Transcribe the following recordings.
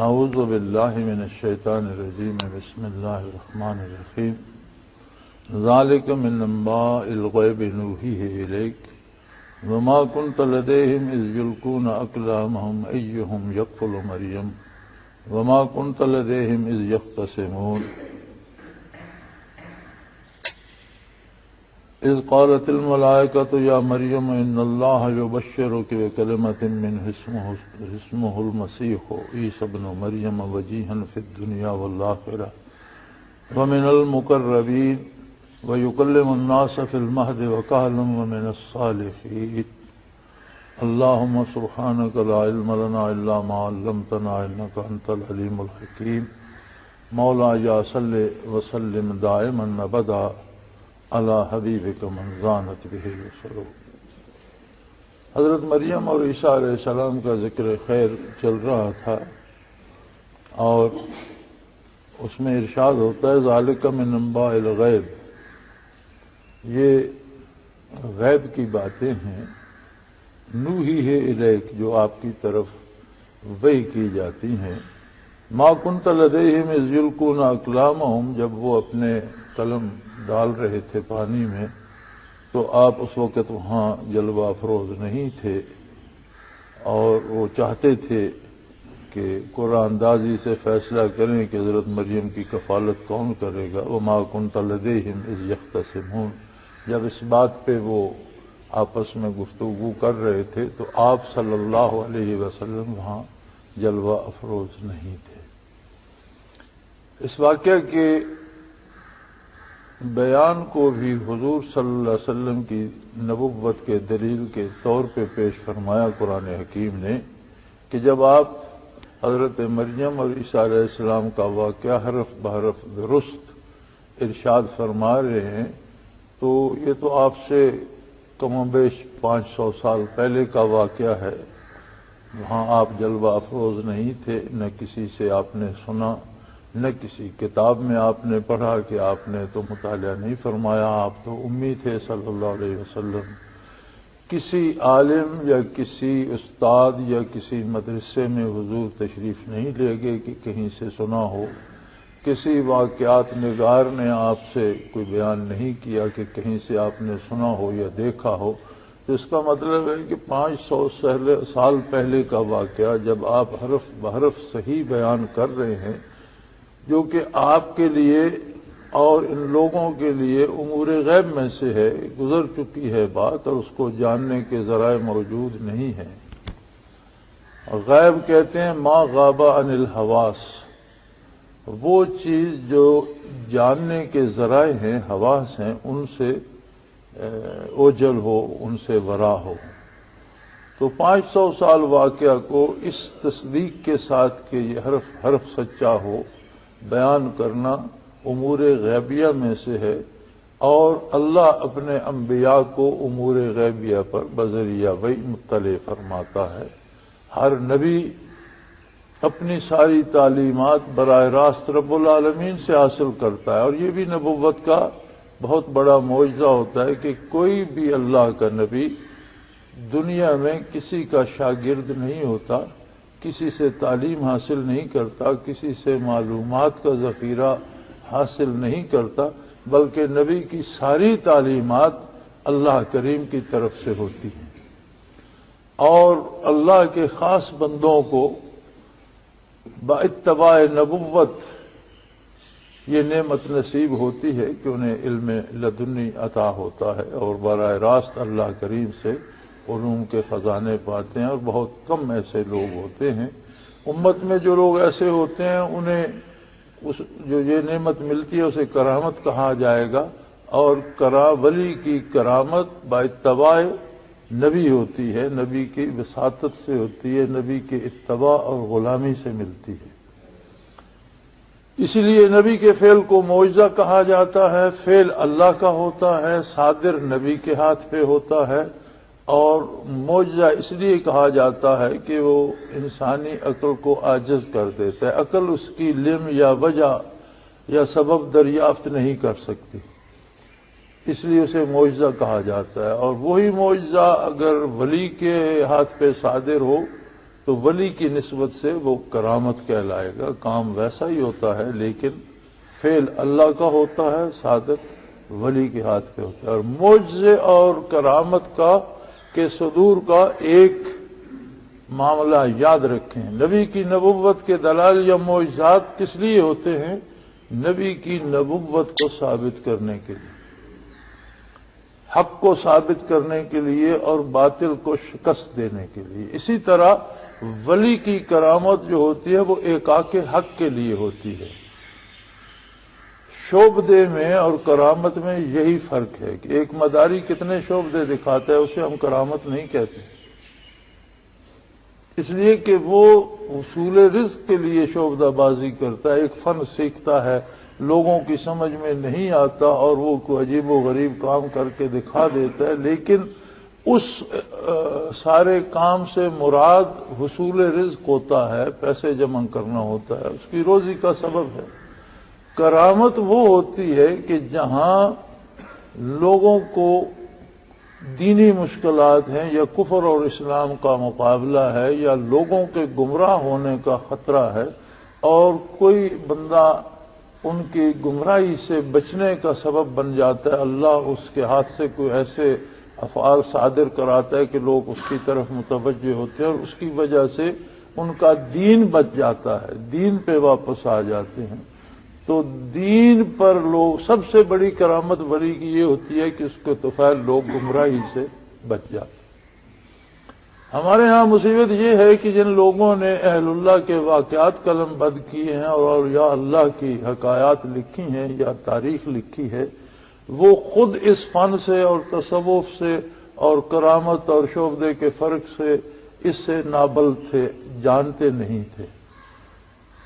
اعوذ باللہ من الشیطان الرجیم بسم اللہ الرحمن الرحیم ذالک من انباء الغیب نوحیہ الیک وما کنت لدیہم اذ یلقون اقلامہم ایہم یکفل مریم وما کنت لدیہم اذ یختصمون اذ قالت الملائکۃ یا مریم ان اللہ یبشرک بکلمۃ منہ اسمہ المسیح عیسی ابن مریم وجیہا فی الدنیا والآخرہ ومن المقربین ویکلم الناس فی المہد وکہلا ومن الصالحین اللہم سبحانک لا علم لنا الا ما علمتنا انک انت العلیم الحکیم مولا یا صلی وسلم دائما ابدا علی حبیبک من زانت بہ السرور۔ حضرت مریم اور عیسیٰ علیہ السلام کا ذکر خیر چل رہا تھا اور اس میں ارشاد ہوتا ہے ذالک من انباء الغیب، یہ غیب کی باتیں ہیں نوحیہ الیک جو آپ کی طرف وحی کی جاتی ہیں۔ ما کنت لدیہم اذ یلقون اقلامہم، جب وہ اپنے قلم ڈال رہے تھے پانی میں تو آپ اس وقت وہاں جلوہ افروز نہیں تھے اور وہ چاہتے تھے کہ قرآن اندازی سے فیصلہ کریں کہ حضرت مریم کی کفالت کون کرے گا۔ وما کنت لدیہم اذ یختصمون، جب اس بات پہ وہ آپس میں گفتگو کر رہے تھے تو آپ صلی اللہ علیہ وسلم وہاں جلوہ افروز نہیں تھے۔ اس واقعہ کے بیان کو بھی حضور صلی اللہ علیہ وسلم کی نبوت کے دلیل کے طور پہ پیش فرمایا قرآن حکیم نے کہ جب آپ حضرت مریم اور عیسیٰ علیہ السلام کا واقعہ حرف بحرف درست ارشاد فرما رہے ہیں تو یہ تو آپ سے کم و بیش 500 سال پہلے کا واقعہ ہے۔ وہاں آپ جلوہ افروز نہیں تھے، نہ کسی سے آپ نے سنا، نہ کسی کتاب میں آپ نے پڑھا کہ آپ نے تو مطالعہ نہیں فرمایا، آپ تو امی تھے صلی اللہ علیہ وسلم۔ کسی عالم یا کسی استاد یا کسی مدرسے میں حضور تشریف نہیں لے گئے کہ کہیں سے سنا ہو، کسی واقعات نگار نے آپ سے کوئی بیان نہیں کیا کہ کہیں سے آپ نے سنا ہو یا دیکھا ہو۔ تو اس کا مطلب ہے کہ 500 سال پہلے کا واقعہ جب آپ حرف بحرف صحیح بیان کر رہے ہیں، جو کہ آپ کے لیے اور ان لوگوں کے لیے امور غیب میں سے ہے، گزر چکی ہے بات اور اس کو جاننے کے ذرائع موجود نہیں ہیں۔ غیب کہتے ہیں ما غاب عن الحواس، وہ چیز جو جاننے کے ذرائع ہیں، حواس ہیں، ان سے اوجل ہو، ان سے ورا ہو۔ تو 500 سال واقعہ کو اس تصدیق کے ساتھ کہ یہ حرف حرف سچا ہو بیان کرنا امور غیبیہ میں سے ہے، اور اللہ اپنے انبیاء کو امور غیبیہ پر بذریعہ وحی مطلع فرماتا ہے۔ ہر نبی اپنی ساری تعلیمات براہ راست رب العالمین سے حاصل کرتا ہے، اور یہ بھی نبوت کا بہت بڑا معجزہ ہوتا ہے کہ کوئی بھی اللہ کا نبی دنیا میں کسی کا شاگرد نہیں ہوتا، کسی سے تعلیم حاصل نہیں کرتا، کسی سے معلومات کا ذخیرہ حاصل نہیں کرتا، بلکہ نبی کی ساری تعلیمات اللہ کریم کی طرف سے ہوتی ہیں، اور اللہ کے خاص بندوں کو باتباع نبوت یہ نعمت نصیب ہوتی ہے کہ انہیں علم لدنی عطا ہوتا ہے اور براہ راست اللہ کریم سے علوم کے خزانے پاتے ہیں، اور بہت کم ایسے لوگ ہوتے ہیں۔ امت میں جو لوگ ایسے ہوتے ہیں انہیں جو یہ نعمت ملتی ہے اسے کرامت کہا جائے گا، اور ولی کی کرامت باتباع نبی ہوتی ہے، نبی کی وساطت سے ہوتی ہے، نبی کے اتباع اور غلامی سے ملتی ہے۔ اسی لیے نبی کے فعل کو معجزہ کہا جاتا ہے، فعل اللہ کا ہوتا ہے، صادر نبی کے ہاتھ پہ ہوتا ہے، اور معجزہ اس لیے کہا جاتا ہے کہ وہ انسانی عقل کو عاجز کر دیتا ہے، عقل اس کی لم یا وجہ یا سبب دریافت نہیں کر سکتی، اس لیے اسے معجزہ کہا جاتا ہے۔ اور وہی معجزہ اگر ولی کے ہاتھ پہ صادر ہو تو ولی کی نسبت سے وہ کرامت کہلائے گا. کام ویسا ہی ہوتا ہے لیکن فعل اللہ کا ہوتا ہے، صادق ولی کے ہاتھ پہ ہوتا ہے. اور معجزے اور کرامت کا کے صدور کا ایک معاملہ یاد رکھیں. نبی کی نبوت کے دلائل یا معجزات کس لیے ہوتے ہیں؟ نبی کی نبوت کو ثابت کرنے کے لیے، حق کو ثابت کرنے کے لیے اور باطل کو شکست دینے کے لیے. اسی طرح ولی کی کرامت جو ہوتی ہے وہ احقاق حق کے لیے ہوتی ہے. شعبدے میں اور کرامت میں یہی فرق ہے کہ ایک مداری کتنے شعبدے دکھاتا ہے اسے ہم کرامت نہیں کہتے، اس لیے کہ وہ حصول رزق کے لیے شعبدہ بازی کرتا ہے، ایک فن سیکھتا ہے، لوگوں کی سمجھ میں نہیں آتا اور وہ کوئی عجیب و غریب کام کر کے دکھا دیتا ہے، لیکن اس سارے کام سے مراد حصول رزق ہوتا ہے، پیسے جمع کرنا ہوتا ہے، اس کی روزی کا سبب ہے. کرامت وہ ہوتی ہے کہ جہاں لوگوں کو دینی مشکلات ہیں یا کفر اور اسلام کا مقابلہ ہے یا لوگوں کے گمراہ ہونے کا خطرہ ہے اور کوئی بندہ ان کی گمراہی سے بچنے کا سبب بن جاتا ہے، اللہ اس کے ہاتھ سے کوئی ایسے افعال صادر کراتا ہے کہ لوگ اس کی طرف متوجہ ہوتے ہیں اور اس کی وجہ سے ان کا دین بچ جاتا ہے، دین پہ واپس آ جاتے ہیں. تو دین پر لوگ سب سے بڑی کرامت ولی کی یہ ہوتی ہے کہ اس کے طفیل لوگ گمراہی سے بچ جاتے. ہمارے ہاں مصیبت یہ ہے کہ جن لوگوں نے اہل اللہ کے واقعات قلم بند کیے ہیں اور یا اللہ کی حکایات لکھی ہیں یا تاریخ لکھی ہے، وہ خود اس فن سے اور تصوف سے اور کرامت اور شعبدے کے فرق سے اس سے نابلد تھے، جانتے نہیں تھے.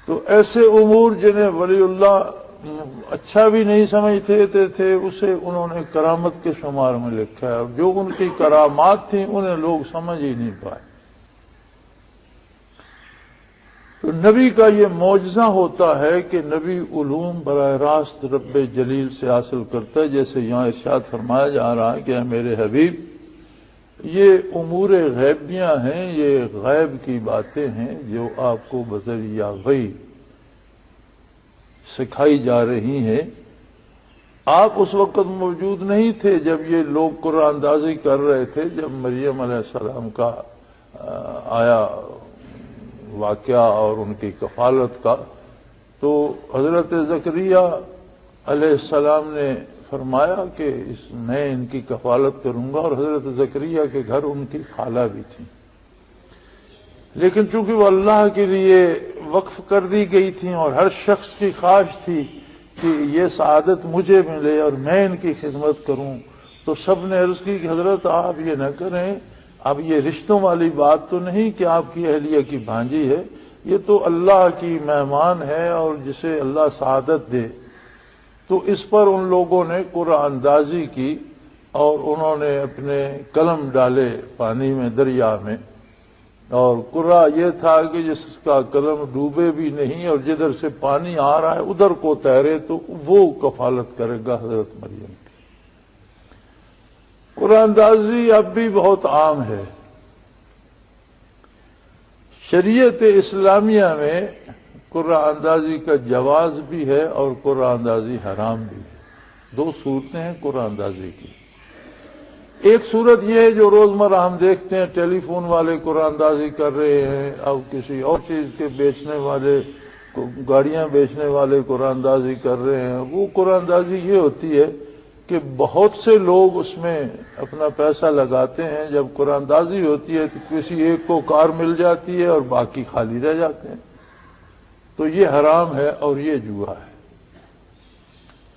تو ایسے امور جنہیں ولی اللہ اچھا بھی نہیں سمجھتے تھے اسے انہوں نے کرامت کے شمار میں لکھا ہے، اور جو ان کی کرامات تھیں انہیں لوگ سمجھ ہی نہیں پائے. تو نبی کا یہ معجزہ ہوتا ہے کہ نبی علوم براہ راست رب جلیل سے حاصل کرتا ہے، جیسے یہاں ارشاد فرمایا جا رہا ہے کہ اے میرے حبیب یہ امور غیبیاں ہیں، یہ غیب کی باتیں ہیں جو آپ کو بذریعہ وحی سکھائی جا رہی ہیں. آپ اس وقت موجود نہیں تھے جب یہ لوگ قرآن اندازی کر رہے تھے، جب مریم علیہ السلام کا آیا واقعہ اور ان کی کفالت کا، تو حضرت زکریا علیہ السلام نے فرمایا کہ میں ان کی کفالت کروں گا، اور حضرت زکریا کے گھر ان کی خالہ بھی تھی، لیکن چونکہ وہ اللہ کے لیے وقف کر دی گئی تھیں اور ہر شخص کی خواہش تھی کہ یہ سعادت مجھے ملے اور میں ان کی خدمت کروں، تو سب نے عرض کی کہ حضرت آپ یہ نہ کریں، اب یہ رشتوں والی بات تو نہیں کہ آپ کی اہلیہ کی بھانجی ہے، یہ تو اللہ کی مہمان ہے اور جسے اللہ سعادت دے. تو اس پر ان لوگوں نے قرآن اندازی کی اور انہوں نے اپنے قلم ڈالے پانی میں، دریا میں، اور قرآ یہ تھا کہ جس کا قلم ڈوبے بھی نہیں اور جدھر سے پانی آ رہا ہے ادھر کو تیرے تو وہ کفالت کرے گا حضرت مریم کی. قرآن اندازی اب بھی بہت عام ہے. شریعت اسلامیہ میں قرآن اندازی کا جواز بھی ہے اور قرآن اندازی حرام بھی ہے. دو صورتیں ہیں قرآن اندازی کی. ایک صورت یہ ہے جو روزمرہ ہم دیکھتے ہیں، ٹیلی فون والے قرآن اندازی کر رہے ہیں، اب کسی اور چیز کے بیچنے والے، گاڑیاں بیچنے والے قرآن اندازی کر رہے ہیں. وہ قرآن اندازی یہ ہوتی ہے کہ بہت سے لوگ اس میں اپنا پیسہ لگاتے ہیں. جب قرآن اندازی ہوتی ہے تو کسی ایک کو کار مل جاتی ہے اور باقی خالی رہ جاتے ہیں. تو یہ حرام ہے اور یہ جوا ہے.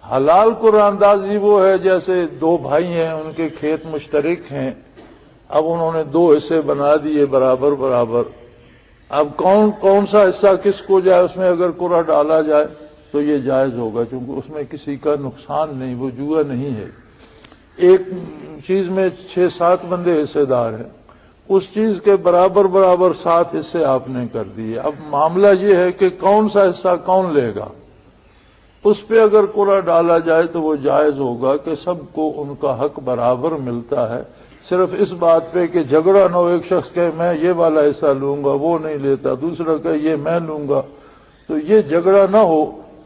حلال قرآن اندازی وہ ہے جیسے دو بھائی ہیں، ان کے کھیت مشترک ہیں، اب انہوں نے دو حصے بنا دیے برابر برابر، اب کون سا حصہ کس کو جائے اس میں اگر قرآن ڈالا جائے تو یہ جائز ہوگا، کیونکہ اس میں کسی کا نقصان نہیں، وہ جوا نہیں ہے. ایک چیز میں 6-7 بندے حصے دار ہیں، اس چیز کے برابر برابر 7 حصے آپ نے کر دیے. اب معاملہ یہ ہے کہ کون سا حصہ کون لے گا، اس پہ اگر قرعہ ڈالا جائے تو وہ جائز ہوگا کہ سب کو ان کا حق برابر ملتا ہے. صرف اس بات پہ کہ جھگڑا نہ ہو، ایک شخص کہے میں یہ والا حصہ لوں گا وہ نہیں لیتا، دوسرا کہے یہ میں لوں گا، تو یہ جھگڑا نہ ہو،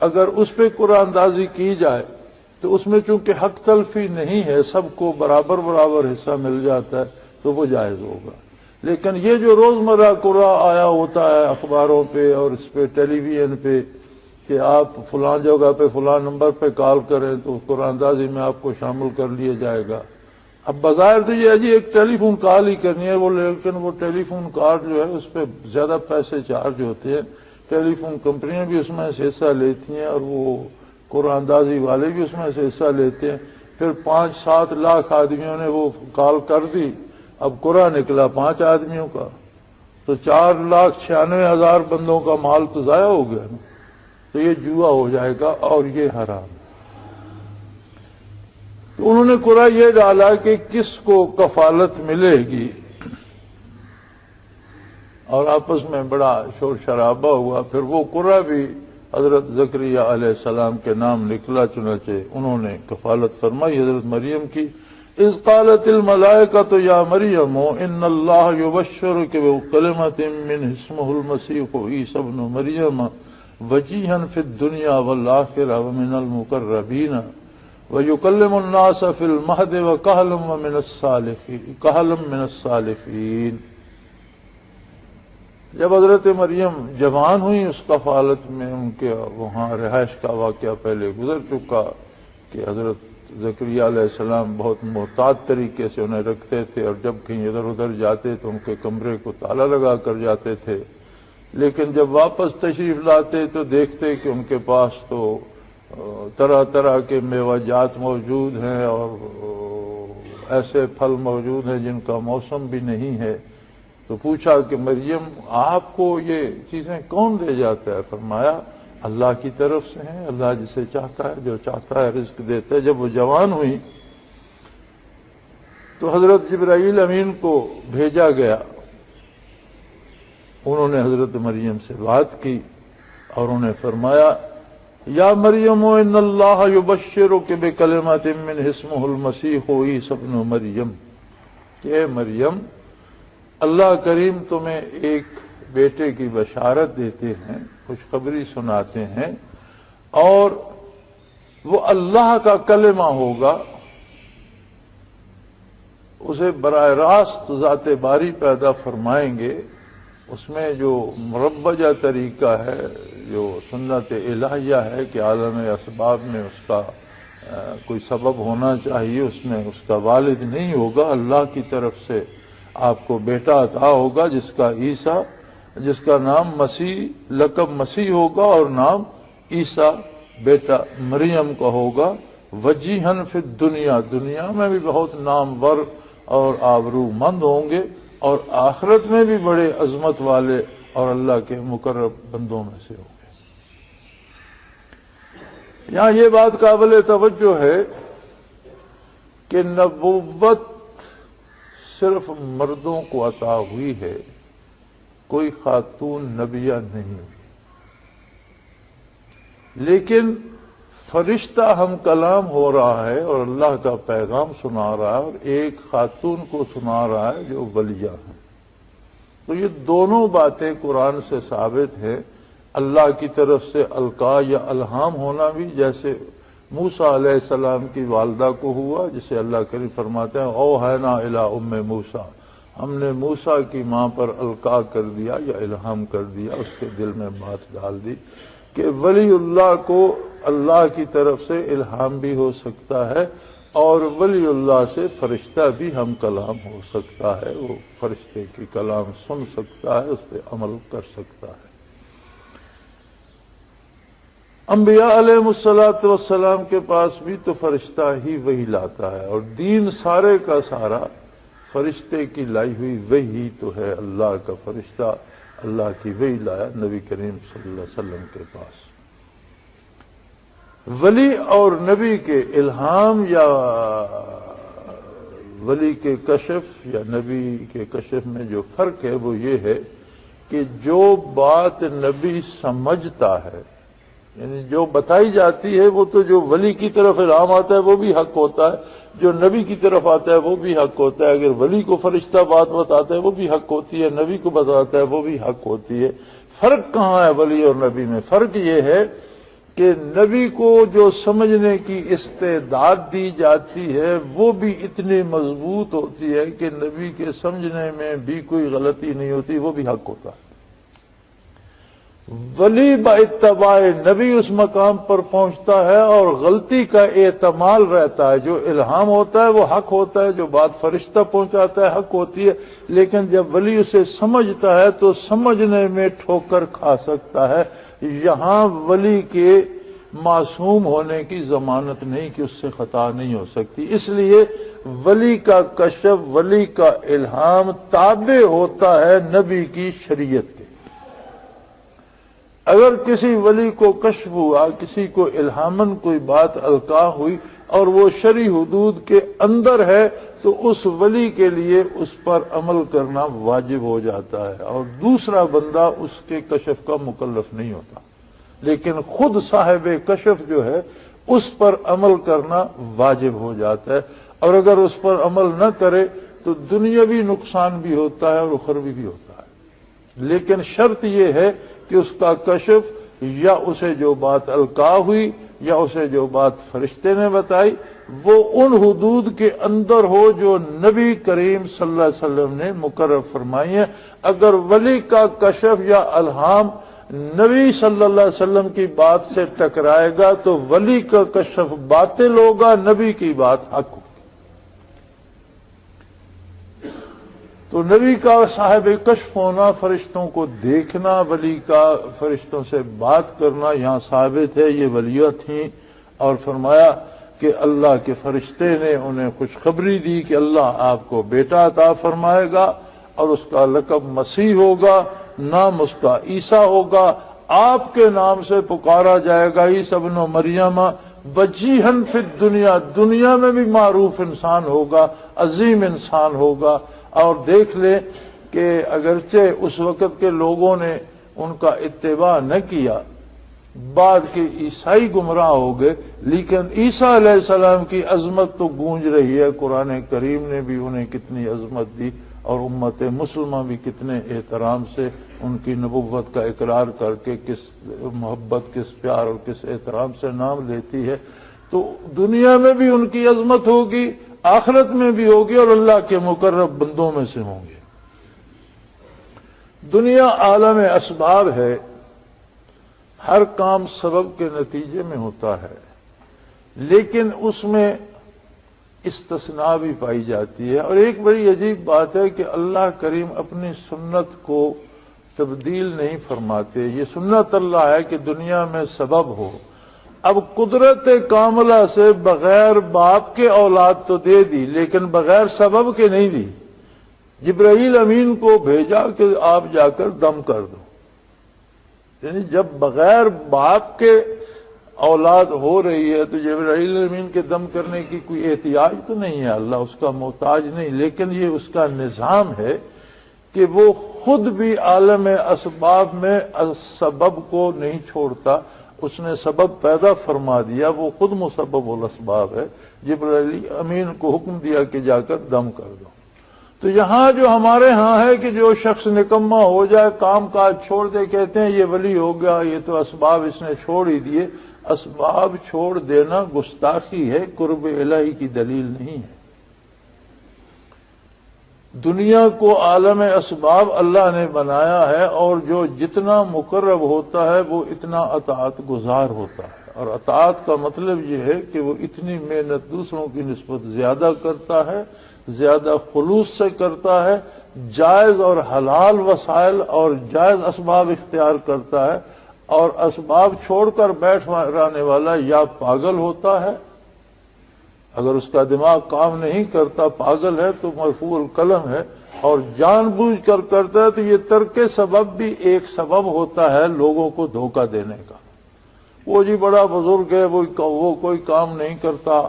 اگر اس پہ قرآن اندازی کی جائے تو اس میں چونکہ حق تلفی نہیں ہے، سب کو برابر برابر حصہ مل جاتا ہے، تو وہ جائز ہوگا۔ لیکن یہ جو روزمرہ قرآن آیا ہوتا ہے اخباروں پہ اور اس پہ ٹیلی ویژن پہ کہ آپ فلاں جگہ پہ فلاں نمبر پہ کال کریں تو قرآن اندازی میں آپ کو شامل کر لیا جائے گا، اب بظاہر تو یہ ہے جی ایک ٹیلی فون کال ہی کرنی ہے، لیکن وہ ٹیلی فون کال جو ہے اس پہ زیادہ پیسے چارج ہوتے ہیں، ٹیلی فون کمپنیاں بھی اس میں سے حصہ لیتی ہیں اور وہ قرآن اندازی والے بھی اس میں سے حصہ لیتے ہیں، پھر 5-7 لاکھ آدمیوں نے وہ کال کر دی، اب قرآن نکلا 5 آدمیوں کا، تو 4,96,000 بندوں کا مال تو ضائع ہو گیا نا، تو یہ جوا ہو جائے گا اور یہ حرام۔ تو انہوں نے قرآن یہ ڈالا کہ کس کو کفالت ملے گی، اور آپس میں بڑا شور شرابہ ہوا، پھر وہ قرآن بھی حضرت زکریا علیہ السلام کے نام نکلا، چنانچہ انہوں نے کفالت فرمائی حضرت مریم کی۔ اذ قالت الملائکۃ یا مریم ان اللہ یبشرک بکلمۃ منہ اسمہ المسیح عیسی ابن مریم وجیہا فی الدنیا والآخرہ ومن المقربین وَيُكَلِّمُ النَّاسَ فِي الْمَهْدِ وَكَهْلًا مِّنَ الصَّالِحِينَ۔ جب حضرت مریم جوان ہوئی اس کفالت میں، ان کے وہاں رہائش کا واقعہ پہلے گزر چکا کہ حضرت زکریا علیہ السلام بہت محتاط طریقے سے انہیں رکھتے تھے، اور جب کہیں ادھر ادھر جاتے تو ان کے کمرے کو تالا لگا کر جاتے تھے، لیکن جب واپس تشریف لاتے تو دیکھتے کہ ان کے پاس تو طرح طرح کے میوہ جات موجود ہیں اور ایسے پھل موجود ہیں جن کا موسم بھی نہیں ہے، تو پوچھا کہ مریم آپ کو یہ چیزیں کون دے جاتا ہے؟ فرمایا اللہ کی طرف سے ہیں، اللہ جسے چاہتا ہے جو چاہتا ہے رزق دیتا ہے۔ جب وہ جوان ہوئی تو حضرت جبرائیل امین کو بھیجا گیا، انہوں نے حضرت مریم سے بات کی اور انہیں فرمایا یا مریم ان اللہ یبشرک بکلمۃ منہ اسمہ المسیح عیسی ابن مریم، کہ اے مریم اللہ کریم تمہیں ایک بیٹے کی بشارت دیتے ہیں، خوشخبری سناتے ہیں، اور وہ اللہ کا کلمہ ہوگا، اسے براہ راست ذات باری پیدا فرمائیں گے، اس میں جو مروجہ طریقہ ہے، جو سنت الہیہ ہے کہ عالم اسباب میں اس کا کوئی سبب ہونا چاہیے، اس میں اس کا والد نہیں ہوگا، اللہ کی طرف سے آپ کو بیٹا عطا ہوگا جس کا عیسیٰ، جس کا نام مسیح، لقب مسیح ہوگا اور نام عیسیٰ بیٹا مریم کا ہوگا، وجیہن فی الدنیا، دنیا میں بھی بہت نامور اور آبرو مند ہوں گے، اور آخرت میں بھی بڑے عظمت والے اور اللہ کے مقرب بندوں میں سے ہوں گے۔ یہاں یہ بات قابل توجہ ہے کہ نبوت صرف مردوں کو عطا ہوئی ہے، کوئی خاتون نبیہ نہیں ہوئی، لیکن فرشتہ ہم کلام ہو رہا ہے اور اللہ کا پیغام سنا رہا ہے، اور ایک خاتون کو سنا رہا ہے جو ولیہ ہیں۔ تو یہ دونوں باتیں قرآن سے ثابت ہے، اللہ کی طرف سے القاء یا الہام ہونا بھی، جیسے موسیٰ علیہ السلام کی والدہ کو ہوا، جسے اللہ کریم فرماتے ہیں اوحینا الی ام موسیٰ، ہم نے موسیٰ کی ماں پر القاء کر دیا یا الہام کر دیا، اس کے دل میں بات ڈال دی کہ ولی اللہ کو اللہ کی طرف سے الہام بھی ہو سکتا ہے، اور ولی اللہ سے فرشتہ بھی ہم کلام ہو سکتا ہے، وہ فرشتے کی کلام سن سکتا ہے، اس پہ عمل کر سکتا ہے۔ انبیاء علیہ السلام کے پاس بھی تو فرشتہ ہی وہی لاتا ہے، اور دین سارے کا سارا فرشتے کی لائی ہوئی وہی تو ہے، اللہ کا فرشتہ اللہ کی وہی لایا نبی کریم صلی اللہ علیہ وسلم کے پاس۔ ولی اور نبی کے الہام یا ولی کے کشف یا نبی کے کشف میں جو فرق ہے وہ یہ ہے کہ جو بات نبی سمجھتا ہے، یعنی جو بتائی جاتی ہے وہ تو جو ولی کی طرف الہام آتا ہے وہ بھی حق ہوتا ہے، جو نبی کی طرف آتا ہے وہ بھی حق ہوتا ہے، اگر ولی کو فرشتہ بات بتاتا ہے وہ بھی حق ہوتی ہے، نبی کو بتاتا ہے وہ بھی حق ہوتی ہے۔ فرق کہاں ہے ولی اور نبی میں؟ فرق یہ ہے کہ نبی کو جو سمجھنے کی استعداد دی جاتی ہے وہ بھی اتنی مضبوط ہوتی ہے کہ نبی کے سمجھنے میں بھی کوئی غلطی نہیں ہوتی، وہ بھی حق ہوتا ہے۔ ولی با اتباع نبی اس مقام پر پہنچتا ہے اور غلطی کا احتمال رہتا ہے، جو الہام ہوتا ہے وہ حق ہوتا ہے، جو بات فرشتہ پہنچاتا ہے حق ہوتی ہے، لیکن جب ولی اسے سمجھتا ہے تو سمجھنے میں ٹھوکر کھا سکتا ہے۔ یہاں ولی کے معصوم ہونے کی ضمانت نہیں کہ اس سے خطا نہیں ہو سکتی، اس لیے ولی کا کشف، ولی کا الہام تابع ہوتا ہے نبی کی شریعت کے۔ اگر کسی ولی کو کشف ہوا، کسی کو الہاماً کوئی بات القاء ہوئی اور وہ شرعی حدود کے اندر ہے تو اس ولی کے لیے اس پر عمل کرنا واجب ہو جاتا ہے، اور دوسرا بندہ اس کے کشف کا مکلف نہیں ہوتا، لیکن خود صاحب کشف جو ہے اس پر عمل کرنا واجب ہو جاتا ہے، اور اگر اس پر عمل نہ کرے تو دنیاوی نقصان بھی ہوتا ہے اور اخروی بھی ہوتا ہے۔ لیکن شرط یہ ہے کہ اس کا کشف یا اسے جو بات القاء ہوئی یا اسے جو بات فرشتے نے بتائی وہ ان حدود کے اندر ہو جو نبی کریم صلی اللہ علیہ وسلم نے مقرر فرمائی ہیں۔ اگر ولی کا کشف یا الہام نبی صلی اللہ علیہ وسلم کی بات سے ٹکرائے گا تو ولی کا کشف باطل ہوگا، نبی کی بات حق ہوگی۔ تو نبی کا صاحب کشف ہونا، فرشتوں کو دیکھنا، ولی کا فرشتوں سے بات کرنا یہاں ثابت ہے۔ یہ ولیہ تھیں اور فرمایا کہ اللہ کے فرشتے نے انہیں خوشخبری دی کہ اللہ آپ کو بیٹا عطا فرمائے گا اور اس کا لقب مسیح ہوگا، نام اس کا عیسیٰ ہوگا، آپ کے نام سے پکارا جائے گا عیسیٰ ابن مریم، وجیہن فی الدنیا، دنیا میں بھی معروف انسان ہوگا، عظیم انسان ہوگا۔ اور دیکھ لیں کہ اگرچہ اس وقت کے لوگوں نے ان کا اتباع نہ کیا، بعد کے عیسائی گمراہ ہو گئے، لیکن عیسیٰ علیہ السلام کی عظمت تو گونج رہی ہے۔ قرآن کریم نے بھی انہیں کتنی عظمت دی اور امت مسلمہ بھی کتنے احترام سے ان کی نبوت کا اقرار کر کے کس محبت، کس پیار اور کس احترام سے نام لیتی ہے۔ تو دنیا میں بھی ان کی عظمت ہوگی، آخرت میں بھی ہوگی، اور اللہ کے مقرب بندوں میں سے ہوں گے۔ دنیا عالم اسباب ہے، ہر کام سبب کے نتیجے میں ہوتا ہے، لیکن اس میں استثناء بھی پائی جاتی ہے۔ اور ایک بڑی عجیب بات ہے کہ اللہ کریم اپنی سنت کو تبدیل نہیں فرماتے۔ یہ سنت اللہ ہے کہ دنیا میں سبب ہو۔ اب قدرت کاملہ سے بغیر باپ کے اولاد تو دے دی، لیکن بغیر سبب کے نہیں دی۔ جبرائیل امین کو بھیجا کہ آپ جا کر دم کر دو، یعنی جب بغیر باپ کے اولاد ہو رہی ہے تو جبرائیل امین کے دم کرنے کی کوئی احتیاج تو نہیں ہے، اللہ اس کا محتاج نہیں، لیکن یہ اس کا نظام ہے کہ وہ خود بھی عالم اسباب میں سبب کو نہیں چھوڑتا، اس نے سبب پیدا فرما دیا، وہ خود مسبب الاسباب ہے۔ جبرائیل امین کو حکم دیا کہ جا کر دم کر دو۔ تو یہاں جو ہمارے ہاں ہے کہ جو شخص نکما ہو جائے، کام کاج چھوڑ دے، کہتے ہیں یہ ولی ہو گیا، یہ تو اسباب اس نے چھوڑ ہی دیے۔ اسباب چھوڑ دینا گستاخی ہے، قرب الہی کی دلیل نہیں ہے۔ دنیا کو عالم اسباب اللہ نے بنایا ہے، اور جو جتنا مقرب ہوتا ہے وہ اتنا اطاعت گزار ہوتا ہے، اور اطاعت کا مطلب یہ ہے کہ وہ اتنی محنت دوسروں کی نسبت زیادہ کرتا ہے، زیادہ خلوص سے کرتا ہے، جائز اور حلال وسائل اور جائز اسباب اختیار کرتا ہے، اور اسباب چھوڑ کر بیٹھ رہنے والا یا پاگل ہوتا ہے، اگر اس کا دماغ کام نہیں کرتا، پاگل ہے تو مرفوع القلم ہے، اور جان بوجھ کر کرتا ہے تو یہ ترک سبب بھی ایک سبب ہوتا ہے لوگوں کو دھوکہ دینے کا۔ وہ جی بڑا بزرگ ہے، وہ کوئی کام نہیں کرتا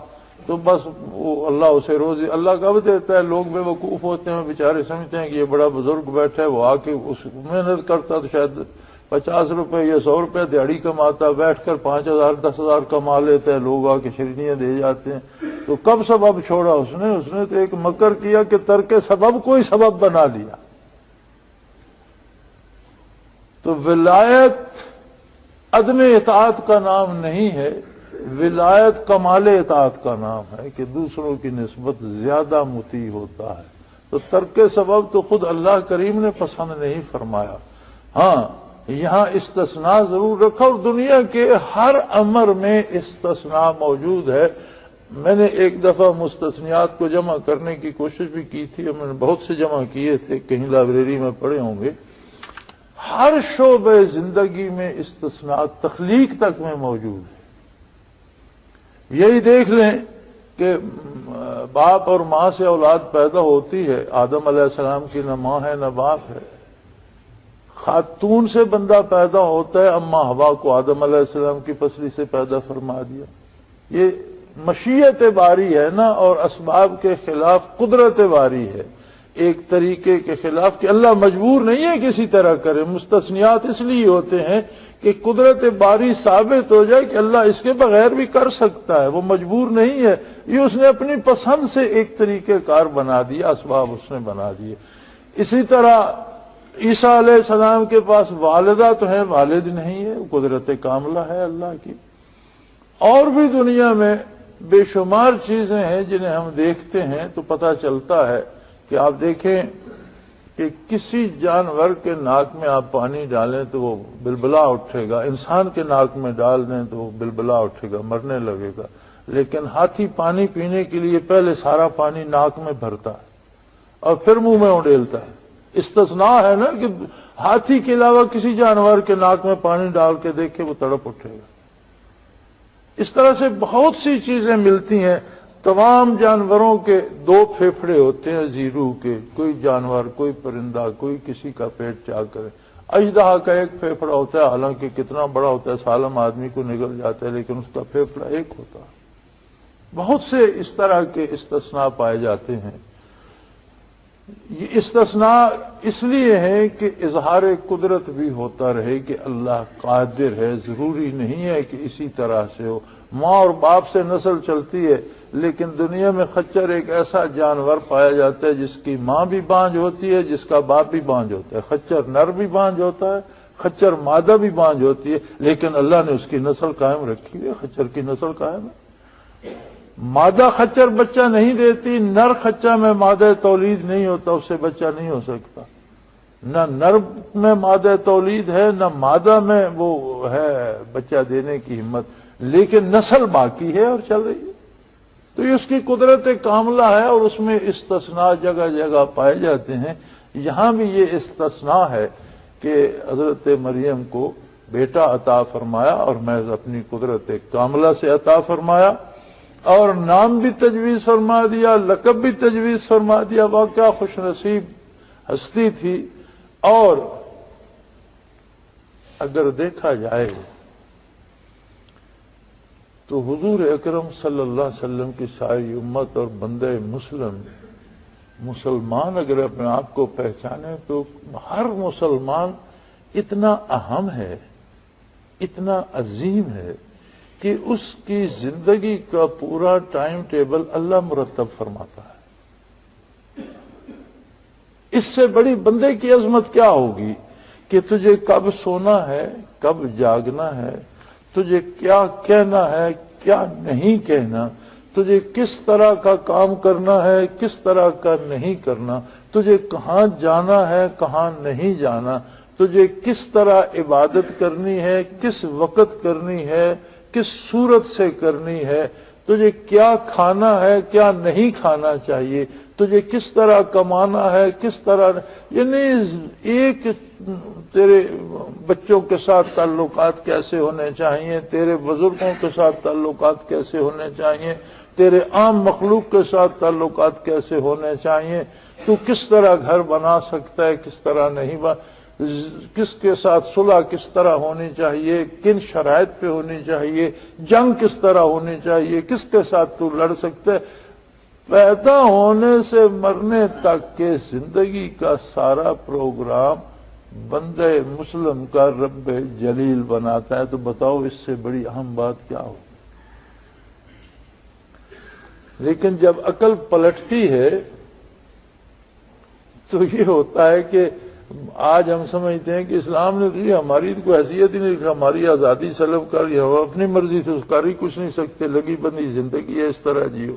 تو بس وہ اللہ اسے روزی اللہ کب دیتا ہے؟ لوگ بے وقوف ہوتے ہیں، بیچارے سمجھتے ہیں کہ یہ بڑا بزرگ بیٹھا ہے، وہ آ کے اس محنت کرتا تو شاید 50 روپے یا 100 روپے دیہڑی کماتا، بیٹھ کر 5,000 10,000 کما لیتا ہے، لوگ آ کے شرینیاں دے جاتے ہیں۔ تو کب سبب چھوڑا اس نے تو ایک مکر کیا کہ ترک سبب کوئی سبب بنا لیا۔ تو ولایت عدم اطاعت کا نام نہیں ہے، ولایت کمال اطاعت کا نام ہے کہ دوسروں کی نسبت زیادہ مطیع ہوتا ہے۔ تو ترک سبب تو خود اللہ کریم نے پسند نہیں فرمایا، ہاں یہاں استثناء ضرور رکھا، اور دنیا کے ہر امر میں استثناء موجود ہے۔ میں نے ایک دفعہ مستثنیات کو جمع کرنے کی کوشش بھی کی تھی، اور میں نے بہت سے جمع کیے تھے، کہیں لائبریری میں پڑھے ہوں گے۔ ہر شعبے زندگی میں استثناء تخلیق تک میں موجود ہے۔ یہی دیکھ لیں کہ باپ اور ماں سے اولاد پیدا ہوتی ہے، آدم علیہ السلام کی نہ ماں ہے نہ باپ ہے۔ خاتون سے بندہ پیدا ہوتا ہے، اماں حوا کو آدم علیہ السلام کی پسلی سے پیدا فرما دیا۔ یہ مشیت باری ہے نا، اور اسباب کے خلاف قدرت باری ہے، ایک طریقے کے خلاف کہ اللہ مجبور نہیں ہے کسی طرح کرے۔ مستثنیات اس لیے ہوتے ہیں کہ قدرت باری ثابت ہو جائے کہ اللہ اس کے بغیر بھی کر سکتا ہے، وہ مجبور نہیں ہے، یہ اس نے اپنی پسند سے ایک طریقہ کار بنا دیا، اسباب اس نے بنا دیے۔ اسی طرح عیسیٰ علیہ السلام کے پاس والدہ تو ہے، والد نہیں ہے، قدرت کاملہ ہے اللہ کی۔ اور بھی دنیا میں بے شمار چیزیں ہیں جنہیں ہم دیکھتے ہیں تو پتہ چلتا ہے کہ آپ دیکھیں کہ کسی جانور کے ناک میں آپ پانی ڈالیں تو وہ بلبلا اٹھے گا، انسان کے ناک میں ڈال دیں تو وہ بلبلا اٹھے گا، مرنے لگے گا، لیکن ہاتھی پانی پینے کے لیے پہلے سارا پانی ناک میں بھرتا ہے اور پھر منہ میں اڈیلتا ہے۔ استثناء ہے نا کہ ہاتھی کے علاوہ کسی جانور کے ناک میں پانی ڈال کے دیکھے وہ تڑپ اٹھے گا۔ اس طرح سے بہت سی چیزیں ملتی ہیں۔ تمام جانوروں کے دو پھیپھڑے ہوتے ہیں زیرو کے، کوئی جانور کوئی پرندہ کوئی کسی کا پیٹ چاک کرے۔ اژدہا کا ایک پھیپھڑا ہوتا ہے، حالانکہ کتنا بڑا ہوتا ہے، سالم آدمی کو نگل جاتا ہے، لیکن اس کا پھیپھڑا ایک ہوتا ہے۔ بہت سے اس طرح کے استثناء پائے جاتے ہیں۔ یہ استثناء اس لیے ہے کہ اظہار قدرت بھی ہوتا رہے کہ اللہ قادر ہے، ضروری نہیں ہے کہ اسی طرح سے ہو۔ ماں اور باپ سے نسل چلتی ہے، لیکن دنیا میں خچر ایک ایسا جانور پایا جاتا ہے جس کی ماں بھی بانج ہوتی ہے، جس کا باپ بھی بانج ہوتا ہے۔ خچر نر بھی بانج ہوتا ہے، خچر مادہ بھی بانج ہوتی ہے، لیکن اللہ نے اس کی نسل قائم رکھی ہے، خچر کی نسل قائم ہے۔ مادہ خچر بچہ نہیں دیتی، نر خچہ میں مادہ تولید نہیں ہوتا، اس سے بچہ نہیں ہو سکتا۔ نہ نر میں مادہ تولید ہے، نہ مادہ میں وہ ہے بچہ دینے کی ہمت، لیکن نسل باقی ہے اور چل رہی ہے۔ تو یہ اس کی قدرت کاملہ ہے، اور اس میں استثناء جگہ جگہ پائے جاتے ہیں۔ یہاں بھی یہ استثناء ہے کہ حضرت مریم کو بیٹا عطا فرمایا، اور محض اپنی قدرت کاملہ سے عطا فرمایا، اور نام بھی تجویز فرما دیا، لقب بھی تجویز فرما دیا۔ واقعہ خوش نصیب ہستی تھی۔ اور اگر دیکھا جائے تو حضور اکرم صلی اللہ علیہ وسلم کی ساری امت اور بندے مسلمان اگر اپنے آپ کو پہچانے تو ہر مسلمان اتنا اہم ہے، اتنا عظیم ہے کہ اس کی زندگی کا پورا ٹائم ٹیبل اللہ مرتب فرماتا ہے۔ اس سے بڑی بندے کی عظمت کیا ہوگی کہ تجھے کب سونا ہے، کب جاگنا ہے، تجھے کیا کہنا ہے، کیا نہیں کہنا، تجھے کس طرح کا کام کرنا ہے، کس طرح کا نہیں کرنا، تجھے کہاں جانا ہے، کہاں نہیں جانا، تجھے کس طرح عبادت کرنی ہے، کس وقت کرنی ہے، کس صورت سے کرنی ہے، تجھے کیا کھانا ہے، کیا نہیں کھانا چاہیے، تجھے کس طرح کمانا ہے، کس طرح، یعنی ایک تیرے بچوں کے ساتھ تعلقات کیسے ہونے چاہیے، تیرے بزرگوں کے ساتھ تعلقات کیسے ہونے چاہیے، تیرے عام مخلوق کے ساتھ تعلقات کیسے ہونے چاہیے، تو کس طرح گھر بنا سکتا ہے، کس طرح نہیں کس کے ساتھ صلح کس طرح ہونی چاہیے، کن شرائط پہ ہونی چاہیے، جنگ کس طرح ہونی چاہیے، کس کے ساتھ تو لڑ سکتا ہے، پیدا ہونے سے مرنے تک کے زندگی کا سارا پروگرام بندے مسلم کا رب جلیل بناتا ہے۔ تو بتاؤ اس سے بڑی اہم بات کیا ہو؟ لیکن جب عقل پلٹتی ہے تو یہ ہوتا ہے کہ آج ہم سمجھتے ہیں کہ اسلام نے تو یہ ہماری کوئی حیثیت ہی نہیں رکھا، ہماری آزادی سلب کر، ہم اپنی مرضی سے کر ہی کچھ نہیں سکتے، لگی بندی زندگی ہے، اس طرح جیو۔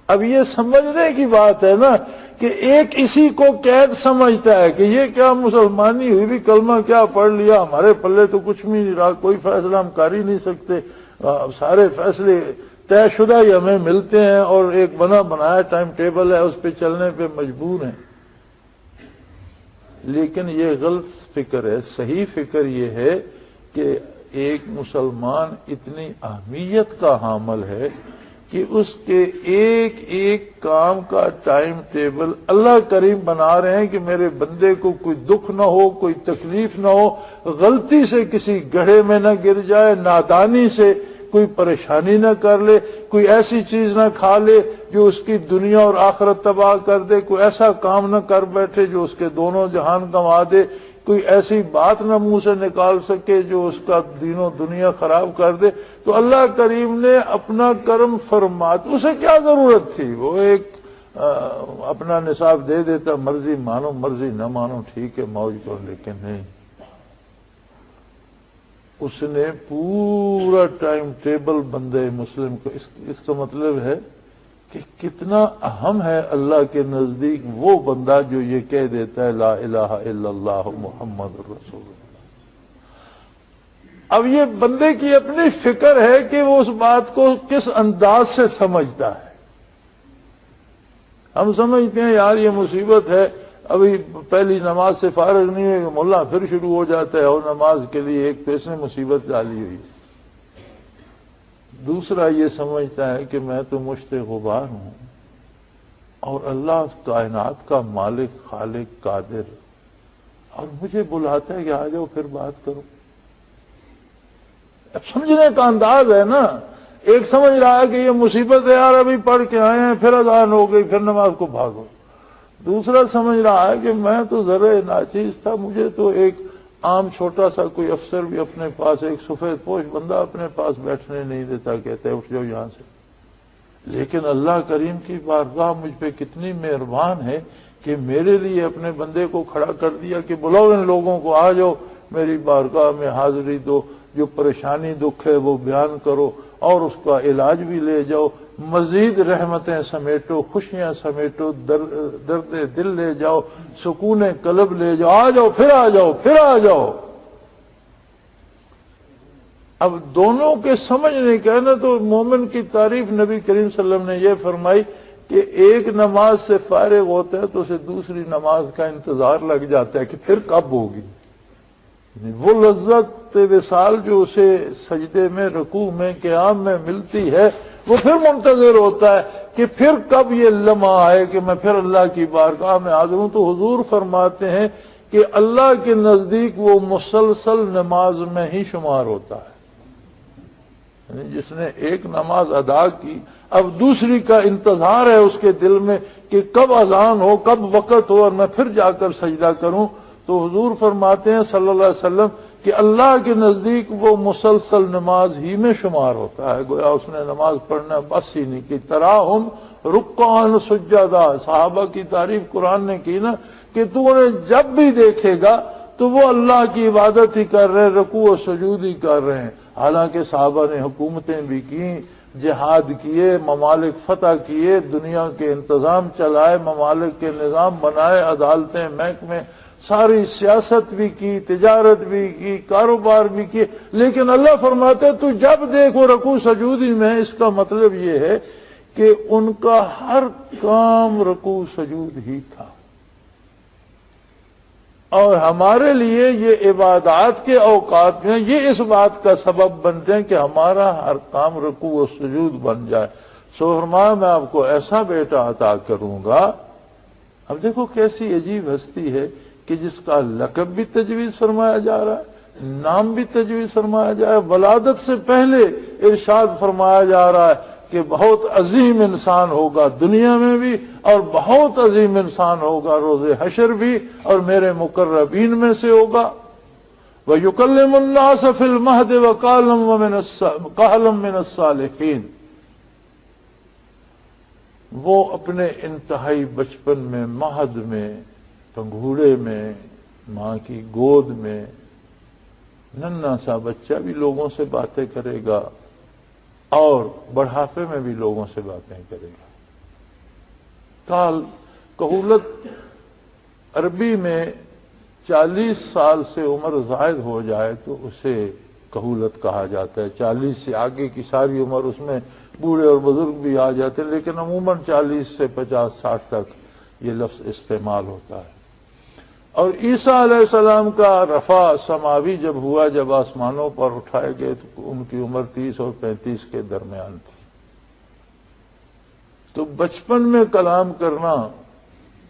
اب یہ سمجھنے کی بات ہے نا کہ ایک اسی کو قید سمجھتا ہے کہ یہ کیا مسلمانی ہوئی بھی کلمہ کیا پڑھ لیا، ہمارے پلے تو کچھ بھی نہیں رہا، کوئی فیصلہ ہم کر ہی نہیں سکتے، سارے فیصلے طے شدہ ہی ہمیں ملتے ہیں اور ایک بنایا ٹائم ٹیبل ہے، اس پہ چلنے پہ مجبور ہیں۔ لیکن یہ غلط فکر ہے۔ صحیح فکر یہ ہے کہ ایک مسلمان اتنی اہمیت کا حامل ہے کہ اس کے ایک ایک کام کا ٹائم ٹیبل اللہ کریم بنا رہے ہیں کہ میرے بندے کو کوئی دکھ نہ ہو، کوئی تکلیف نہ ہو، غلطی سے کسی گڑھے میں نہ گر جائے، نادانی سے کوئی پریشانی نہ کر لے، کوئی ایسی چیز نہ کھا لے جو اس کی دنیا اور آخرت تباہ کر دے، کوئی ایسا کام نہ کر بیٹھے جو اس کے دونوں جہان گنوا دے، کوئی ایسی بات نہ منہ سے نکال سکے جو اس کا دین و دنیا خراب کر دے۔ تو اللہ کریم نے اپنا کرم فرمات، اسے کیا ضرورت تھی؟ وہ ایک اپنا نصاب دے دیتا، مرضی مانو مرضی نہ مانو ٹھیک ہے موج کرو، لیکن نہیں، اس نے پورا ٹائم ٹیبل بندے مسلم کو، اس کا مطلب ہے کہ کتنا اہم ہے اللہ کے نزدیک وہ بندہ جو یہ کہہ دیتا ہے لا الہ الا اللہ محمد رسول اللہ۔ اب یہ بندے کی اپنی فکر ہے کہ وہ اس بات کو کس انداز سے سمجھتا ہے۔ ہم سمجھتے ہیں یار یہ مصیبت ہے، ابھی پہلی نماز سے فارغ نہیں ہے کہ ملا پھر شروع ہو جاتا ہے اور نماز کے لیے، ایک تو اس نے مصیبت ڈالی ہوئی، دوسرا یہ سمجھتا ہے کہ میں تو مشت غبار ہوں اور اللہ کائنات کا مالک خالق قادر، اور مجھے بلاتا ہے کہ آ جاؤ پھر بات کرو۔ اب سمجھنے کا انداز ہے نا، ایک سمجھ رہا ہے کہ یہ مصیبت ہے یار، ابھی پڑھ کے آئے ہیں پھر اذان ہو گئی پھر نماز کو بھاگو، دوسرا سمجھ رہا ہے کہ میں تو ذرا ناچیز تھا، مجھے تو ایک عام چھوٹا سا کوئی افسر بھی اپنے پاس، ایک سفید پوش بندہ اپنے پاس بیٹھنے نہیں دیتا، کہتے اٹھ جاؤ یہاں سے۔ لیکن اللہ کریم کی بارگاہ مجھ پہ کتنی مہربان ہے کہ میرے لیے اپنے بندے کو کھڑا کر دیا کہ بلاؤ ان لوگوں کو، آ جاؤ میری بارگاہ میں حاضری دو، جو پریشانی دکھ ہے وہ بیان کرو اور اس کا علاج بھی لے جاؤ، مزید رحمتیں سمیٹو، خوشیاں سمیٹو، درد دل لے جاؤ، سکون قلب لے جاؤ، آ جاؤ پھر آ جاؤ پھر آ جاؤ۔ اب دونوں کے سمجھنے کا نا، تو مومن کی تعریف نبی کریم صلی اللہ علیہ وسلم نے یہ فرمائی کہ ایک نماز سے فارغ ہوتا ہے تو اسے دوسری نماز کا انتظار لگ جاتا ہے کہ پھر کب ہوگی۔ وہ لذت وصال جو اسے سجدے میں، رکوع میں، قیام میں ملتی ہے، وہ پھر منتظر ہوتا ہے کہ پھر کب یہ لمحہ آئے کہ میں پھر اللہ کی بارگاہ میں حاضر ہوں۔ تو حضور فرماتے ہیں کہ اللہ کے نزدیک وہ مسلسل نماز میں ہی شمار ہوتا ہے، یعنی جس نے ایک نماز ادا کی اب دوسری کا انتظار ہے اس کے دل میں کہ کب اذان ہو، کب وقت ہو اور میں پھر جا کر سجدہ کروں۔ تو حضور فرماتے ہیں صلی اللہ علیہ وسلم کہ اللہ کے نزدیک وہ مسلسل نماز ہی میں شمار ہوتا ہے، گویا اس نے نماز پڑھنا بس ہی نہیں کی۔ تراہم رکعان سجدا، صحابہ کی تعریف قرآن نے کی نا کہ تو انہیں جب بھی دیکھے گا تو وہ اللہ کی عبادت ہی کر رہے ہیں، رکوع و سجود ہی کر رہے ہیں۔ حالانکہ صحابہ نے حکومتیں بھی کی، جہاد کیے، ممالک فتح کیے، دنیا کے انتظام چلائے، ممالک کے نظام بنائے، عدالتیں، محکمے، ساری سیاست بھی کی، تجارت بھی کی، کاروبار بھی کی، لیکن اللہ فرماتے تو جب دیکھو رکوع سجودی میں، اس کا مطلب یہ ہے کہ ان کا ہر کام رکوع سجود ہی تھا۔ اور ہمارے لیے یہ عبادات کے اوقات میں یہ اس بات کا سبب بنتے ہیں کہ ہمارا ہر کام رکوع و سجود بن جائے۔ سو فرمایا میں آپ کو ایسا بیٹا عطا کروں گا۔ اب دیکھو کیسی عجیب ہستی ہے کہ جس کا لقب بھی تجویز فرمایا جا رہا ہے، نام بھی تجویز فرمایا جا رہا ہے، ولادت سے پہلے ارشاد فرمایا جا رہا ہے کہ بہت عظیم انسان ہوگا دنیا میں بھی اور بہت عظیم انسان ہوگا روز حشر بھی، اور میرے مقربین میں سے ہوگا۔ وَيُكَلِّمُ النَّاسَ فِي الْمَهْدِ وَكَهْلًا مِّنَ الصَّالِحِينَ۔ وہ اپنے انتہائی بچپن میں مہد میں پنگھوڑے میں ماں کی گود میں ننھا سا بچہ بھی لوگوں سے باتیں کرے گا اور بڑھاپے میں بھی لوگوں سے باتیں کرے گا۔ کہولت عربی میں 40 سال سے عمر زائد ہو جائے تو اسے کہولت کہا جاتا ہے۔ 40 سے آگے کی ساری عمر اس میں بوڑھے اور بزرگ بھی آ جاتے ہیں، لیکن عموماً 40 سے 50-60 تک یہ لفظ استعمال ہوتا ہے۔ اور عیسیٰ علیہ السلام کا رفع سماوی جب ہوا، جب آسمانوں پر اٹھائے گئے تو ان کی عمر 30 اور 35 کے درمیان تھی۔ تو بچپن میں کلام کرنا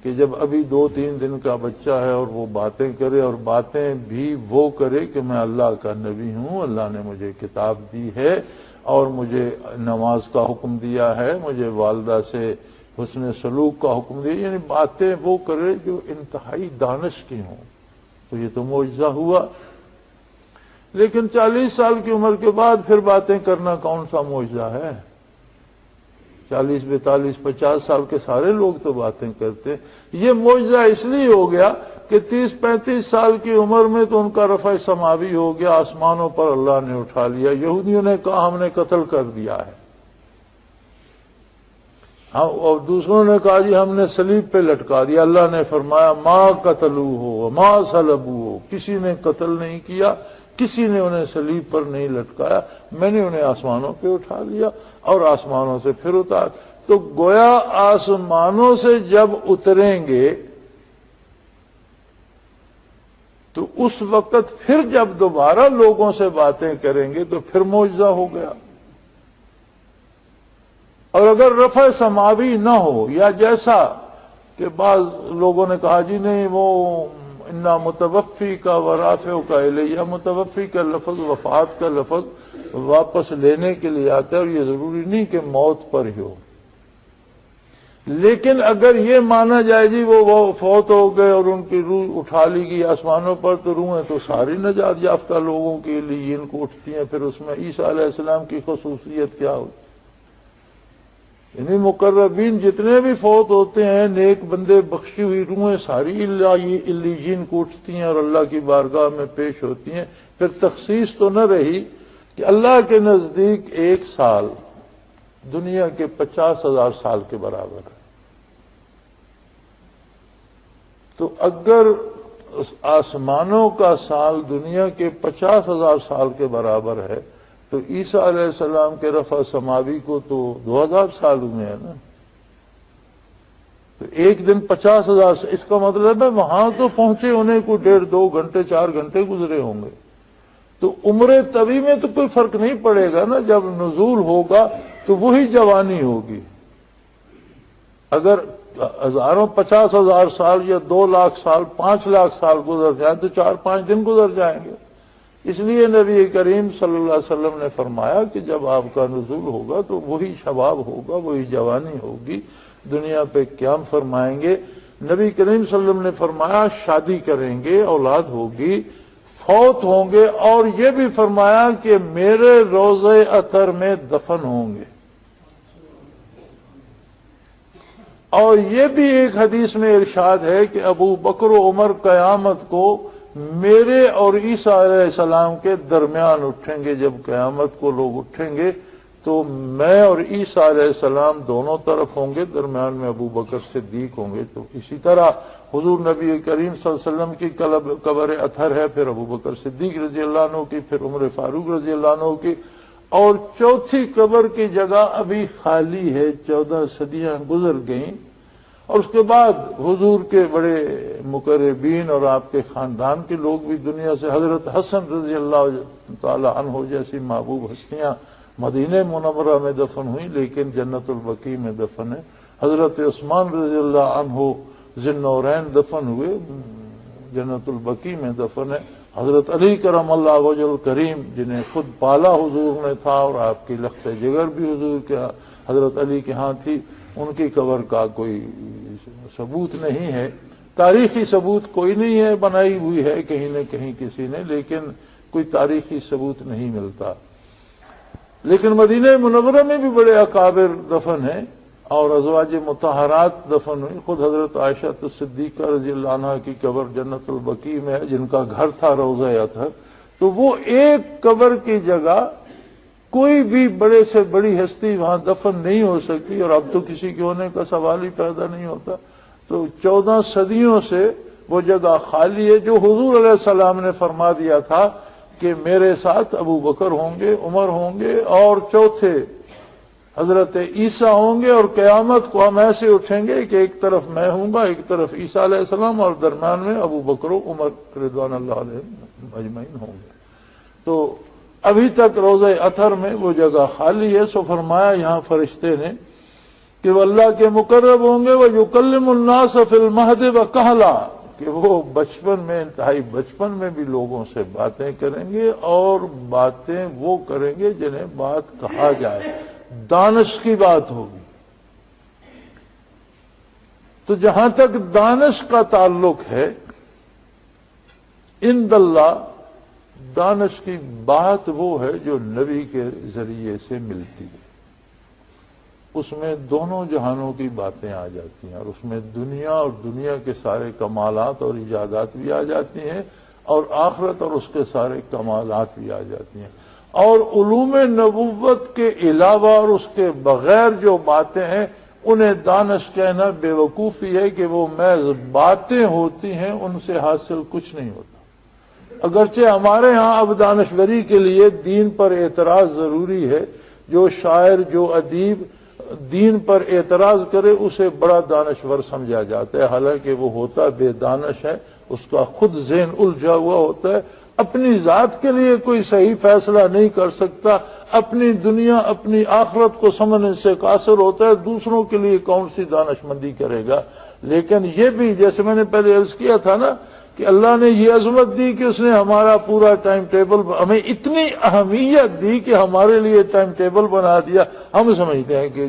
کہ جب ابھی 2-3 دن کا بچہ ہے اور وہ باتیں کرے، اور باتیں بھی وہ کرے کہ میں اللہ کا نبی ہوں، اللہ نے مجھے کتاب دی ہے اور مجھے نماز کا حکم دیا ہے، مجھے والدہ سے حسن سلوک کا حکم دیا، یعنی باتیں وہ کرے جو انتہائی دانش کی ہوں، تو یہ تو معجزہ ہوا۔ لیکن 40 سال کی عمر کے بعد پھر باتیں کرنا کون سا معجزہ ہے؟ 40 42 50 سال کے سارے لوگ تو باتیں کرتے ہیں۔ یہ معجزہ اس لیے ہو گیا کہ 30-35 سال کی عمر میں تو ان کا رفع سماوی ہو گیا، آسمانوں پر اللہ نے اٹھا لیا۔ یہودیوں نے کہا ہم نے قتل کر دیا ہے، اور دوسروں نے کہا جی ہم نے صلیب پہ لٹکا دیا۔ اللہ نے فرمایا ما قتلوہ وما صلبوہ، کسی نے قتل نہیں کیا، کسی نے انہیں صلیب پر نہیں لٹکایا، میں نے انہیں آسمانوں پہ اٹھا لیا اور آسمانوں سے پھر اتار۔ تو گویا آسمانوں سے جب اتریں گے تو اس وقت پھر جب دوبارہ لوگوں سے باتیں کریں گے تو پھر معجزہ ہو گیا۔ اور اگر رفع سماوی نہ ہو، یا جیسا کہ بعض لوگوں نے کہا جی نہیں وہ انا متوفی کا ورافع کا الیہ، متوفی کا لفظ وفات کا لفظ واپس لینے کے لیے آتا ہے، اور یہ ضروری نہیں کہ موت پر ہی ہو۔ لیکن اگر یہ مانا جائے جی وہ فوت ہو گئے اور ان کی روح اٹھا لی گئی آسمانوں پر، تو روحیں تو ساری نجات یافتہ لوگوں کے لیے ان کو اٹھتی ہیں، پھر اس میں عیسیٰ علیہ السلام کی خصوصیت کیا ہوتی؟ یعنی مقربین جتنے بھی فوت ہوتے ہیں، نیک بندے بخشی ہوئی روحیں ساری علیین کو اٹھتی ہیں اور اللہ کی بارگاہ میں پیش ہوتی ہیں۔ پھر تخصیص تو نہ رہی کہ اللہ کے نزدیک 1 سال دنیا کے 50,000 سال کے برابر ہے۔ تو اگر آسمانوں کا سال دنیا کے 50,000 سال کے برابر ہے تو عیسیٰ علیہ السلام کے رفع سماوی کو تو 2000 سال ہوئے ہیں نا۔ تو ایک دن 50,000، اس کا مطلب ہے وہاں تو پہنچے انہیں کو 1.5-2 گھنٹے 4 گھنٹے گزرے ہوں گے۔ تو عمر طویل میں تو کوئی فرق نہیں پڑے گا نا، جب نزول ہوگا تو وہی جوانی ہوگی۔ اگر ہزاروں 50,000 سال یا 2 لاکھ سال 5 لاکھ سال گزر جائیں تو 4-5 دن گزر جائیں گے۔ اس لیے نبی کریم صلی اللہ علیہ وسلم نے فرمایا کہ جب آپ کا نزول ہوگا تو وہی شباب ہوگا، وہی جوانی ہوگی، دنیا پہ قیام فرمائیں گے۔ نبی کریم صلی اللہ علیہ وسلم نے فرمایا شادی کریں گے، اولاد ہوگی، فوت ہوں گے، اور یہ بھی فرمایا کہ میرے روضہ اطہر میں دفن ہوں گے۔ اور یہ بھی ایک حدیث میں ارشاد ہے کہ ابو بکر و عمر قیامت کو میرے اور عیسیٰ علیہ السلام کے درمیان اٹھیں گے۔ جب قیامت کو لوگ اٹھیں گے تو میں اور عیسیٰ علیہ السلام دونوں طرف ہوں گے، درمیان میں ابو بکر صدیق ہوں گے۔ تو اسی طرح حضور نبی کریم صلی اللہ علیہ وسلم کی قبر اطہر ہے، پھر ابو بکر صدیق رضی اللہ عنہ کی، پھر عمر فاروق رضی اللہ عنہ کی، اور چوتھی قبر کی جگہ ابھی خالی ہے، 14 صدیاں گزر گئیں۔ اور اس کے بعد حضور کے بڑے مقربین اور آپ کے خاندان کے لوگ بھی دنیا سے، حضرت حسن رضی اللہ تعالی عنہ جیسی محبوب ہستیاں مدینہ منورہ میں دفن ہوئی، لیکن جنت البقیع میں دفن ہے۔ حضرت عثمان رضی اللہ عنہ ذی النورین دفن ہوئے، جنت البقیع میں دفن ہے۔ حضرت علی کرم اللہ وجہ الکریم جنہیں خود پالا حضور نے تھا اور آپ کی لخت جگر بھی حضور کے حضرت علی کے ہاں تھی، ان کی قبر کا کوئی ثبوت نہیں ہے، تاریخی ثبوت کوئی نہیں ہے، بنائی ہوئی ہے کہیں نہ کہیں کسی نے، لیکن کوئی تاریخی ثبوت نہیں ملتا۔ لیکن مدینہ منورہ میں بھی بڑے اکابر دفن ہیں، اور ازواج مطہرات دفن ہوئی. خود حضرت عائشہ صدیقہ رضی اللہ عنہ کی قبر جنت البقیع میں ہے، جن کا گھر تھا روضہ اطہر. تو وہ ایک قبر کی جگہ کوئی بھی بڑے سے بڑی ہستی وہاں دفن نہیں ہو سکتی، اور اب تو کسی کے ہونے کا سوال ہی پیدا نہیں ہوتا. تو 14 صدیوں سے وہ جگہ خالی ہے، جو حضور علیہ السلام نے فرما دیا تھا کہ میرے ساتھ ابو بکر ہوں گے، عمر ہوں گے، اور چوتھے حضرت عیسیٰ ہوں گے، اور قیامت کو ہم ایسے اٹھیں گے کہ ایک طرف میں ہوں گا، ایک طرف عیسیٰ علیہ السلام، اور درمیان میں ابو بکر و عمر رضوان اللہ علیہم اجمعین ہوں گے. تو ابھی تک روضہ اطہر میں وہ جگہ خالی ہے. سو فرمایا یہاں فرشتے نے کہ وہ اللہ کے مقرب ہوں گے، وَيُكَلِّمُ النَّاسَ فِي الْمَهْدِ وَكَهْلًا، کہ وہ بچپن میں، انتہائی بچپن میں بھی لوگوں سے باتیں کریں گے، اور باتیں وہ کریں گے جنہیں بات کہا جائے، دانش کی بات ہوگی. تو جہاں تک دانش کا تعلق ہے، عند اللہ دانش کی بات وہ ہے جو نبی کے ذریعے سے ملتی ہے. اس میں دونوں جہانوں کی باتیں آ جاتی ہیں، اور اس میں دنیا اور دنیا کے سارے کمالات اور ایجادات بھی آ جاتی ہیں، اور آخرت اور اس کے سارے کمالات بھی آ جاتی ہیں. اور علوم نبوت کے علاوہ اور اس کے بغیر جو باتیں ہیں انہیں دانش کہنا بے وقوفی ہے کہ وہ محض باتیں ہوتی ہیں، ان سے حاصل کچھ نہیں ہوتا. اگرچہ ہمارے ہاں اب دانشوری کے لیے دین پر اعتراض ضروری ہے. جو شاعر، جو ادیب دین پر اعتراض کرے اسے بڑا دانشور سمجھا جاتا ہے، حالانکہ وہ ہوتا بے دانش ہے، اس کا خود ذہن الجھا ہوا ہوتا ہے، اپنی ذات کے لیے کوئی صحیح فیصلہ نہیں کر سکتا، اپنی دنیا اپنی آخرت کو سمجھنے سے قاصر ہوتا ہے، دوسروں کے لیے کون سی دانش مندی کرے گا. لیکن یہ بھی جیسے میں نے پہلے عرض کیا تھا نا کہ اللہ نے یہ عظمت دی کہ اس نے ہمارا پورا ٹائم ٹیبل، ہمیں اتنی اہمیت دی کہ ہمارے لیے ٹائم ٹیبل بنا دیا. ہم سمجھتے ہیں کہ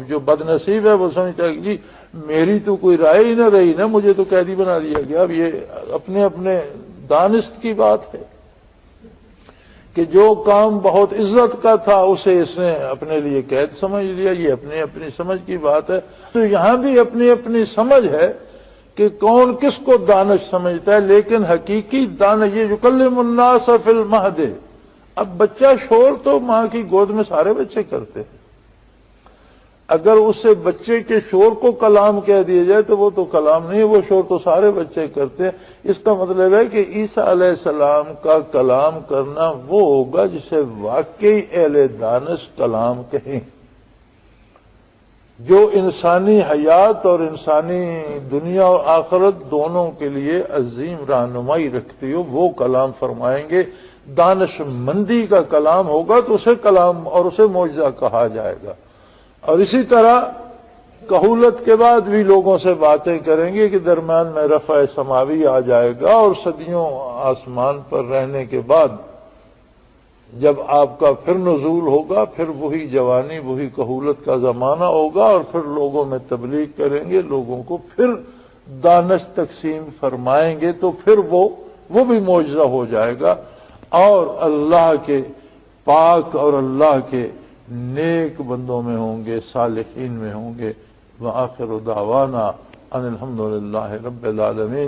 جو بد نصیب ہے وہ سمجھتا ہے کہ جی میری تو کوئی رائے ہی نہ رہی نا، مجھے تو قیدی بنا دیا گیا. اب یہ اپنے اپنے دانست کی بات ہے کہ جو کام بہت عزت کا تھا اسے اس نے اپنے لیے قید سمجھ لیا. یہ اپنی اپنی سمجھ کی بات ہے. تو یہاں بھی اپنی اپنی سمجھ ہے کہ کون کس کو دانش سمجھتا ہے، لیکن حقیقی دانش یہ یکلم الناس فی المہد. اب بچہ شور تو ماں کی گود میں سارے بچے کرتے ہیں. اگر اس سے بچے کے شور کو کلام کہہ دیا جائے تو وہ تو کلام نہیں ہے، وہ شور تو سارے بچے کرتے ہیں. اس کا مطلب ہے کہ عیسیٰ علیہ السلام کا کلام کرنا وہ ہوگا جسے واقعی اہل دانش کلام کہیں، جو انسانی حیات اور انسانی دنیا اور آخرت دونوں کے لیے عظیم رہنمائی رکھتی ہو، وہ کلام فرمائیں گے. دانش مندی کا کلام ہوگا تو اسے کلام اور اسے معجزہ کہا جائے گا. اور اسی طرح کہولت کے بعد بھی لوگوں سے باتیں کریں گے کہ درمیان میں رفع سماوی آ جائے گا، اور صدیوں آسمان پر رہنے کے بعد جب آپ کا پھر نزول ہوگا، پھر وہی جوانی وہی کہولت کا زمانہ ہوگا، اور پھر لوگوں میں تبلیغ کریں گے، لوگوں کو پھر دانش تقسیم فرمائیں گے، تو پھر وہ بھی معجزہ ہو جائے گا. اور اللہ کے پاک اور اللہ کے نیک بندوں میں ہوں گے، صالحین میں ہوں گے. وآخر دعوانا ان الحمد للہ رب العالمین.